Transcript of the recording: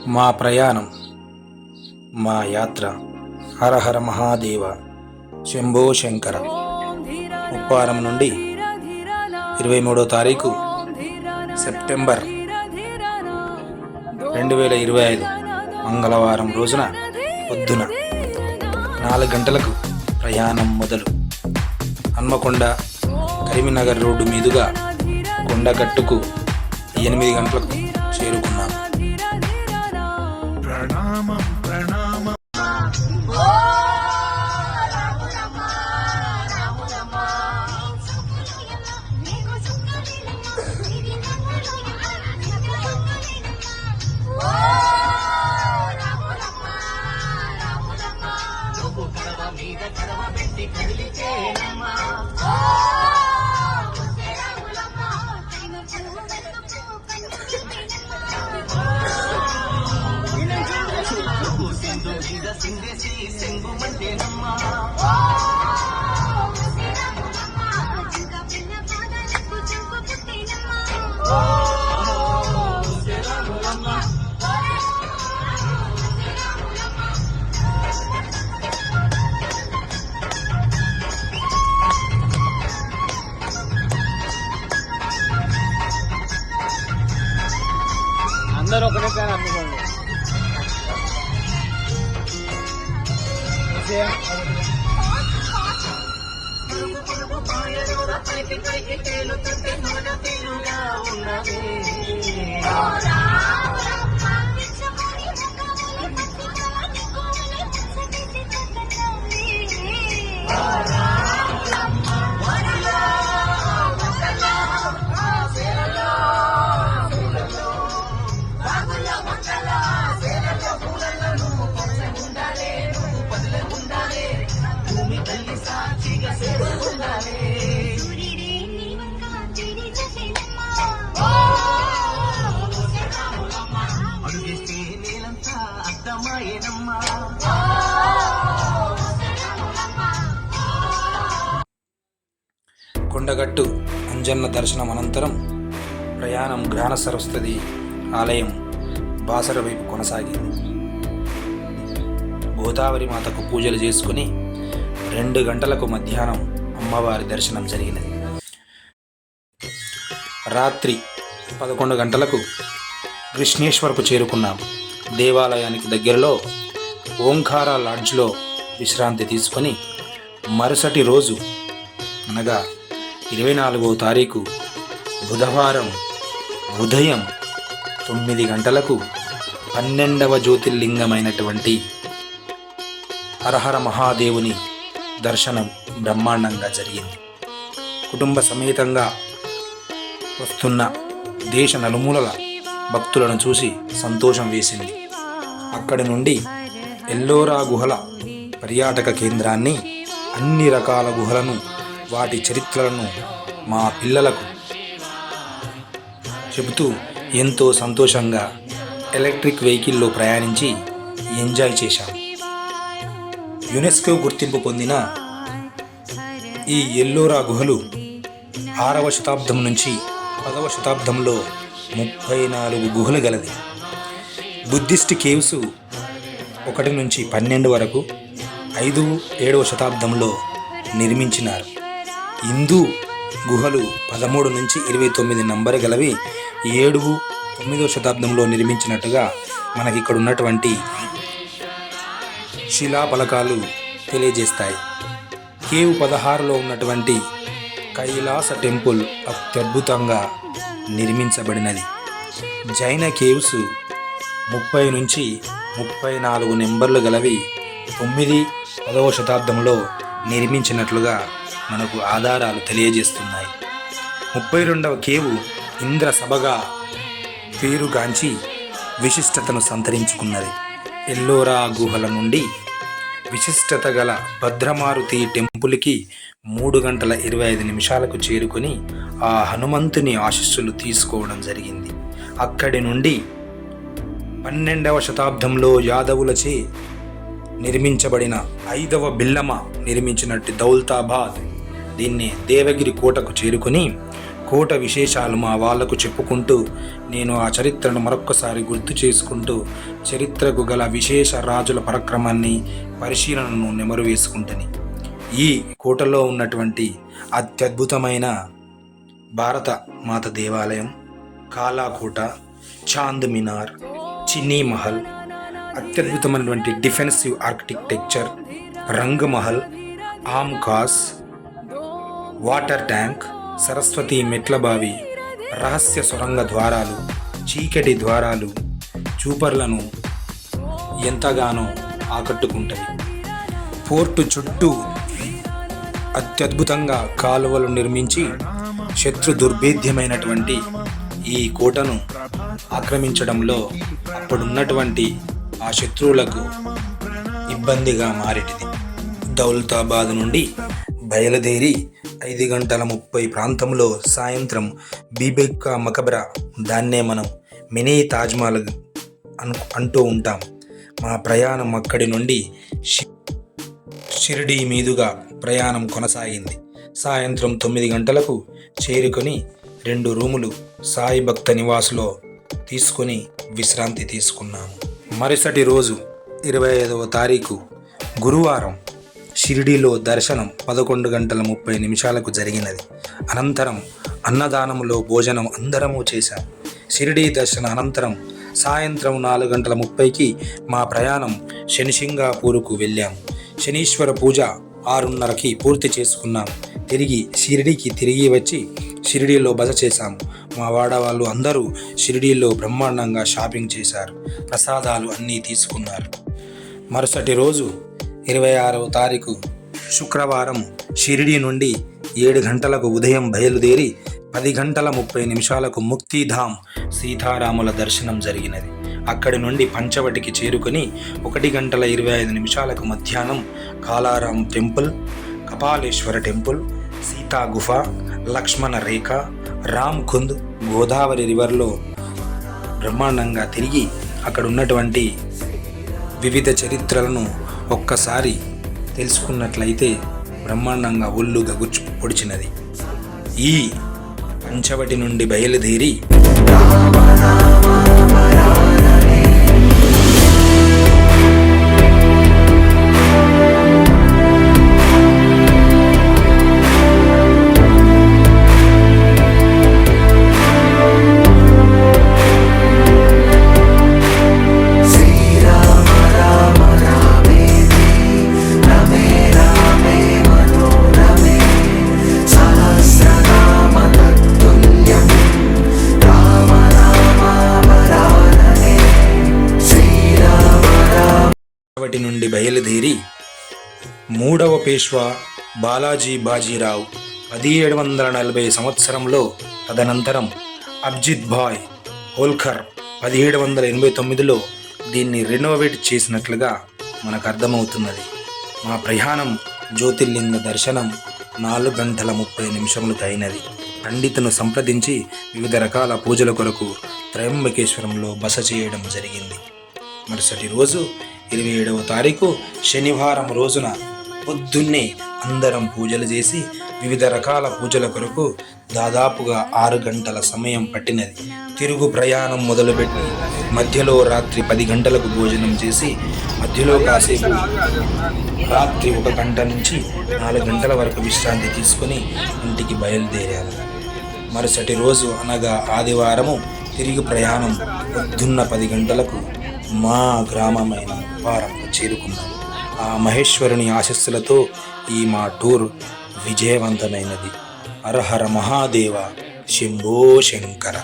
మా ప్రయాణం, మా యాత్ర హర హర మహాదేవ శంభో శంకర. ముప్పారం నుండి 23వ తారీఖు సెప్టెంబర్ 2025 మంగళవారం రోజున పొద్దున 4 గంటలకు ప్రయాణం మొదలు. హన్మకొండ కరీంనగర్ రోడ్డు మీదుగా కొండగట్టుకు 8 గంటలకు చేరుకున్నాం. ప్రణామం ప్రణామం. అందరూ ఒకటే ఫ్యాన్ అనుకోండి. కొండగట్టు అంజన్న దర్శనం అనంతరం ప్రయాణం జ్ఞాన సరస్వతి ఆలయం బాసర వైపు కొనసాగింది. గోదావరి మాతకు పూజలు చేసుకుని 2 గంటలకు మధ్యాహ్నం అమ్మవారి దర్శనం జరిగినది. రాత్రి 11 గంటలకు కృష్ణేశ్వర్కు చేరుకున్నాం. దేవాలయానికి దగ్గరలో ఓంకార లాడ్జ్లో విశ్రాంతి తీసుకొని మరుసటి రోజు అనగా 24వ తారీఖు బుధవారం ఉదయం 9 గంటలకు 12వ జ్యోతిర్లింగమైనటువంటి హరహర మహాదేవుని దర్శనం బ్రహ్మాండంగా జరిగింది. కుటుంబ సమేతంగా వస్తున్న దేశ నలుమూలల భక్తులను చూసి సంతోషం వేసింది. అక్కడి నుండి ఎల్లోరా గుహల పర్యాటక కేంద్రాన్ని, అన్ని రకాల గుహలను, వాటి చరిత్రలను మా పిల్లలకు చెబుతూ ఎంతో సంతోషంగా ఎలక్ట్రిక్ వెహికల్లో ప్రయాణించి ఎంజాయ్ చేశాం. యునెస్కో గుర్తింపు పొందిన ఈ ఎల్లోరా గుహలు 6వ శతాబ్దం నుంచి 10వ శతాబ్దంలో 34 గుహలు గలది. బుద్ధిస్ట్ కేవ్స్ 1 నుంచి 12 వరకు 5, 7వ శతాబ్దంలో నిర్మించినారు. హిందూ గుహలు 13 నుంచి 29 నంబర్ గలవి 7, 9వ శతాబ్దంలో నిర్మించినట్టుగా మనకి ఇక్కడ ఉన్నటువంటి శిలాఫలకాలు తెలియజేస్తాయి. కేవ్ 16లో ఉన్నటువంటి కైలాస టెంపుల్ అత్యద్భుతంగా నిర్మించబడినది. జైన కేవ్స్ 30 నుంచి 34 నెంబర్లు గలవి 9, 10వ శతాబ్దంలో నిర్మించినట్లుగా మనకు ఆధారాలు తెలియజేస్తున్నాయి. 32వ కేవు ఇంద్ర సభగా పేరుగాంచి విశిష్టతను సంతరించుకున్నది. ఎల్లోరా గుహల నుండి విశిష్టత గల భద్రమారుతి టెంపుల్కి 3 గంటల 25 నిమిషాలకు చేరుకొని ఆ హనుమంతుని ఆశీస్సులు తీసుకోవడం జరిగింది. అక్కడి నుండి 12వ శతాబ్దంలో యాదవులచే నిర్మించబడిన 5వ బిల్లమ నిర్మించినట్టు దౌలతాబాద్, దీన్ని దేవగిరి కోటకు చేరుకొని కోట విశేషాలు మా వాళ్లకు చెప్పుకుంటూ నేను ఆ చరిత్రను మరొక్కసారి గుర్తు చేసుకుంటూ చరిత్రకు గల విశేష రాజుల పరాక్రమాన్ని పరిశీలనను నెమరు వేసుకుంటని ఈ కోటలో ఉన్నటువంటి అత్యద్భుతమైన భారత మాత దేవాలయం, కాలాకోట, చాంద్ మినార్, చిన్నీ మహల్, అత్యద్భుతమైనటువంటి డిఫెన్సివ్ ఆర్కిటెక్చర్, రంగ్ మహల్, ఆమ్ కాస్, వాటర్ ట్యాంక్, సరస్వతి మెట్ల బావి, రహస్య సొరంగ ద్వారాలు, చీకటి ద్వారాలు చూపర్లను ఎంతగానో ఆకట్టుకుంటాయి. పోర్టు చుట్టూ అత్యద్భుతంగా కాలువలు నిర్మించి శత్రు దుర్భేద్యమైనటువంటి ఈ కోటను ఆక్రమించడంలో అప్పుడున్నటువంటి ఆ శత్రువులకు ఇబ్బందిగా మారేటిది. దౌలతాబాద్ నుండి బయలుదేరి 5:30 ప్రాంతంలో సాయంత్రం బీబీ-కా మకబరా, దాన్నే మనం మినీ తాజ్మహల్ అంటూ ఉంటాం. మా ప్రయాణం అక్కడి నుండి షిరిడీ మీదుగా ప్రయాణం కొనసాగింది. సాయంత్రం 9 గంటలకు చేరుకొని 2 రూములు సాయి భక్త నివాసులో తీసుకొని విశ్రాంతి తీసుకున్నాము. మరుసటి రోజు 25వ తారీఖు గురువారం షిరిడీలో దర్శనం 11:30 జరిగినది. అనంతరం అన్నదానంలో భోజనం అందరము చేశాం. షిరిడీ దర్శన అనంతరం సాయంత్రం 4:30కి మా ప్రయాణం శనిసింగాపూర్కు వెళ్ళాము. శనీశ్వర పూజ 6:30కి పూర్తి చేసుకున్నాం. షిరిడీకి తిరిగి వచ్చి షిరిడీలో బస చేశాము. మా వాడవాళ్ళు అందరూ షిరిడీలో బ్రహ్మాండంగా షాపింగ్ చేశారు, ప్రసాదాలు అన్నీ తీసుకున్నారు. మరుసటి రోజు 26వ తారీఖు శుక్రవారం షిరిడీ నుండి 7 గంటలకు ఉదయం బయలుదేరి 10:30 ముక్తిధామ్ సీతారాముల దర్శనం జరిగినది. అక్కడి నుండి పంచవటికి చేరుకొని 1:25 మధ్యాహ్నం కాలారాం టెంపుల్, కపాలేశ్వర టెంపుల్, సీతా గుఫ, లక్ష్మణ రేఖ, రామ్ కుంద్, గోదావరి రివర్లో బ్రహ్మాండంగా తిరిగి అక్కడ ఉన్నటువంటి వివిధ చరిత్రలను ఒక్కసారి తెలుసుకున్నట్లయితే బ్రహ్మాండంగా ఒళ్ళు గగుర్చు పొడిచినది. ఈ పంచవటి నుండి బయలుదేరి మూడవ పేష్వా బాలాజీ బాజీరావు 1740 సంవత్సరంలో, తదనంతరం అబ్జిత్ భాయ్ హోల్కర్ 1789లో దీన్ని రెనోవేట్ చేసినట్లుగా మనకు అర్థమవుతున్నది. మా ప్రయాణం జ్యోతిర్లింగ దర్శనం 4:30 అయినది. పండితును సంప్రదించి వివిధ రకాల పూజల కొరకు త్రయంబకేశ్వరంలో బస చేయడం జరిగింది. మరుసటి రోజు 27వ తారీఖు శనివారం రోజున పొద్దున్నే అందరం పూజలు చేసి వివిధ రకాల పూజల కొరకు దాదాపుగా 6 గంటల సమయం పట్టినది. తిరుగు ప్రయాణం మొదలుపెట్టి మధ్యలో రాత్రి 10 గంటలకు భోజనం చేసి మధ్యలో కాసేపు రాత్రి 1 గంట నుంచి 4 గంటల వరకు విశ్రాంతి తీసుకొని ఇంటికి బయలుదేరాము. మరుసటి రోజు అనగా ఆదివారము తిరిగి ప్రయాణం పొద్దున్న 10 గంటలకు మా గ్రామమైన వారంకు చేరుకున్నాము. ఆ మహేశ్వరుని ఆశస్సులతో ఈ మా టూర్ విజయవంతమైనది. హర హర మహాదేవ, శంభో శంకర.